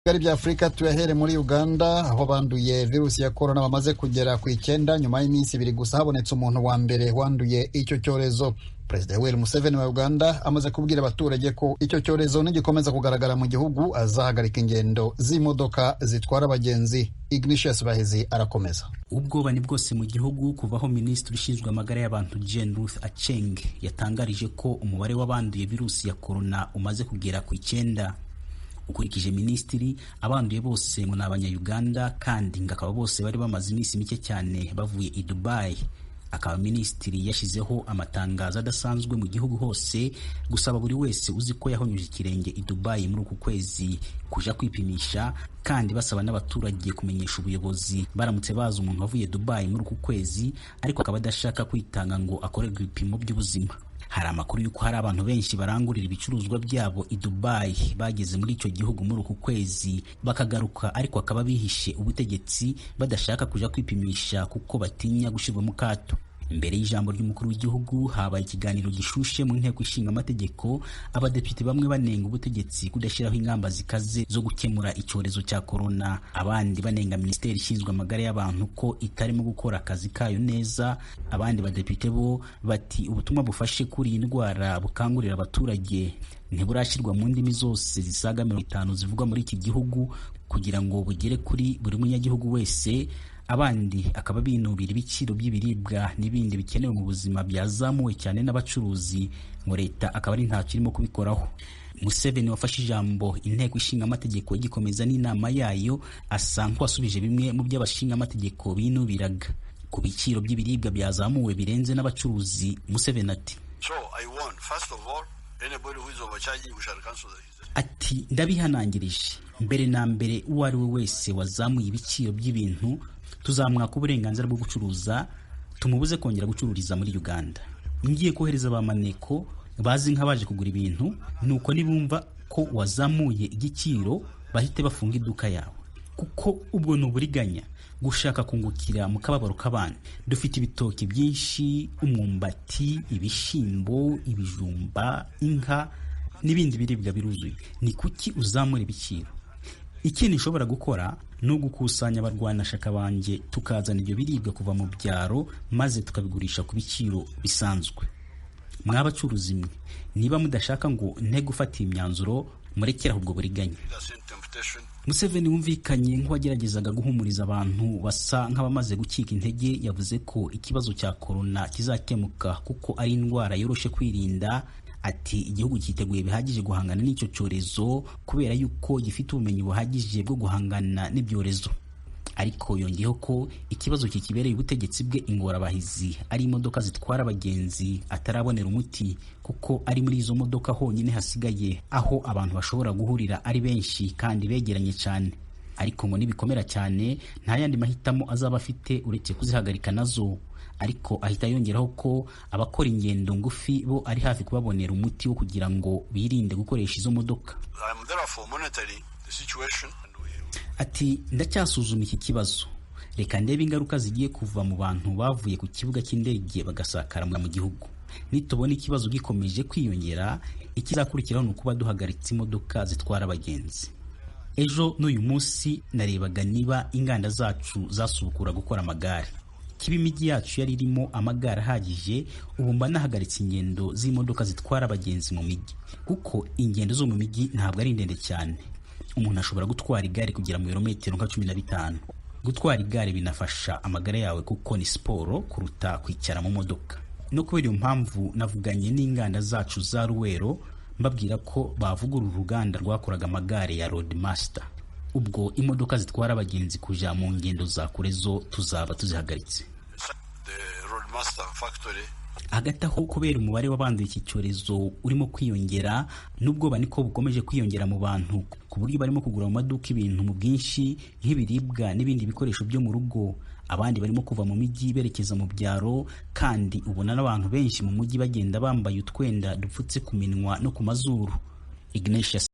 Gari bya Afrika tuyahere muri Uganda aho banduye virusi ya corona bamaze kugera ku 9 nyuma y'iminsi 2 gusa habonetse umuntu wa mbere wanduye icyo cyorezo. President Museveni wa Uganda amaze kubwira abaturage ko icyo cyorezo nigikomeza kugaragara mu gihugu azahagarika ingendo z'imodoka zitwara abagenzi. Ignatius Bahezi arakomeza. Ubwoba ni bwose mu gihugu kuvaho Minisitiri ushinzwe amagara y'abantu Jane Ruth Acheng yatangarije ko umubare w'abanduye virusi ya corona umaze kugera ku 9. Ukurikije Minisitiri, abanduye bose ngo n'abanya-Uganda kandi ngakaba bose bari bamaze iminsi mike cyane bavuye i Dubai. Akaba Minisitiri yashizeho amatangazo adasanzwe mu gihugu hose gusaba buri wese uzi ko yahonyuje ikirenge i Dubai muri uku kwezi kuja kwipimisha, kandi basaba n'abaturage kumenyesha ubuyobozi baramutse bazi umuntu wavuye Dubai muri uku kwezi ariko akaba adashaka kwitanga ngo akorerwe ibipimo by'ubuzima. Hari amakuru yuko hari abantu benshi barangurira ibicuruzwa byabo i Dubai bageze muri icyo gihugu muri uku kwezi bakagaruka ariko akaba bihishe ubutegetsi badashaka kuja kwipimisha kuko batinya gushirwa mu kato. Imbere y'ijambo ry'umukuru w'igihugu habaye ikiganiro gishushe mu nteko ishinga amategeko, abadepite bamwe banenga ubutegetsi kudashiraho ingamba zikaze zo gukemura icyorezo cya corona, abandi banenga Minisiteri ishinzwe amagara y'abantu ko itarimo gukora akazi kayo neza. Abandi badepite bo bati ubutumwa bufashe kuri iyi ndwara bukangurira abaturage ntiburashirwa mu ndimi zose zisaga 50 zivugwa muri iki gihugu kugira ngo bugere kuri buri munyagihugu wese. Abandi akaba binubira ibiciro by'ibiribwa n'ibindi bikenewe mu buzima byazamuwe cyane n'abacuruzi, ngo leta akaba ari ntacyo irimo kubikoraho. Museveni wafashe ijambo inteko ishinga amategeko igikomeza n'inama yayo asa nk'uwasubije bimwe mu by'abashinga amategeko binubiraga ku biciro by'ibiribwa byazamuwe birenze n'abacuruzi. Museveni ati ati ndabihanangirije mbere na mbere uwo ari we wese wazamuye ibiciro by'ibintu tuzamwaka uburenganzira bwo gucuruza, tumubuze kongera gucururiza muri Uganda. Ngiye kohereza abamaneko bazi nk'abaje kugura ibintu, nuko nibumva ko wazamuye igiciro bahite bafunga iduka yawe, kuko ubwo n'uburiganya gushaka kungukira mu kababaro k'abana. Dufite ibitoki byinshi, umwumbati, ibishimbo, ibijumba, inka n'ibindi biribwa biruzuye. Ni kuki uzamura ibiciro? Ikindi nshobora gukora no gukusanya abarwanashaka banje tukazana ibyo biribwa kuva mu byaro maze tukabigurisha ku biciro bisanzwe. Mwabacuruzi mwe, niba mudashaka ngo ntege gufata imyanzuro murekera ubwo buriganya. Museveni wumvikanye nk'uwageragezaga guhumuriza abantu basa nk'abamaze gukika intege, yavuze ko ikibazo cya corona kizakemuka kuko ari indwara yoroshe kwirinda. Ati igihugu cyiteguye bihagije guhangana n'icyo cyorezo kubera yuko gifite ubumenyi buhagije bwo guhangana n'ibyorezo. Ariko yongeyeho ko ikibazo kikibereye ubutegetsi bwe ingorabahizi ari imodoka zitwara abagenzi atarabonera umuti, kuko ari muri izo modoka honyine hasigaye aho abantu bashobora guhurira ari benshi kandi begeranye cyane. Ariko ngo nibikomera cyane nta yandi mahitamo azaba afite uretse kuzihagarika nazo. Ariko ahita yongeraho ko abakora ingendo ngufi bo ari hafi kubabonera umuti wo kugira ngo birinde gukoresha izo modoka. Ati ndacyasuzuma iki kibazo, reka ndebe ingaruka zigiye kuva mu bantu bavuye ku kibuga cy'indege bagasakara mu gihugu. Nitubona ikibazo gikomeje kwiyongera, ikizakurikiraho ni ukuba duhagaritse imodoka zitwara abagenzi. Ejo n'uyu munsi narebaga niba inganda zacu zasubukura gukora amagare. Kiba imijyi yacu yari irimo amagare ahagije, ubu mba nahagaritse ingendo z'imodoka zitwara abagenzi mu mijyi, kuko ingendo zo mu mijyi ntabwo ari ndende cyane. Umuntu ashobora gutwara igare kugera mu birometero nka 15. Gutwara igare binafasha amagara yawe kuko ni siporo kuruta kwicara mu modoka. No kubera iyo mpamvu navuganye n'inganda zacu za Ruwero mbabwira ko bavugura uruganda rwakoraga amagare ya Roadmaster. Ubwo imodoka zitwara abagenzi kuja mu ngendo za kure zo tuzaba tuzihagaritse. Hagati aho kubera umubare w'abanduye iki cyorezo urimo kwiyongera, nubwo niko bukomeje kwiyongera mu bantu ku buryo barimo kugura mu maduka ibintu mu bwinshi nk'ibiribwa n'ibindi bikoresho byo mu rugo. Abandi barimo kuva mu mijyi berekeza mu byaro, kandi ubona n'abantu benshi mu mujyi bagenda bambaye utwenda dupfutse ku minwa no ku mazuru. Ignatius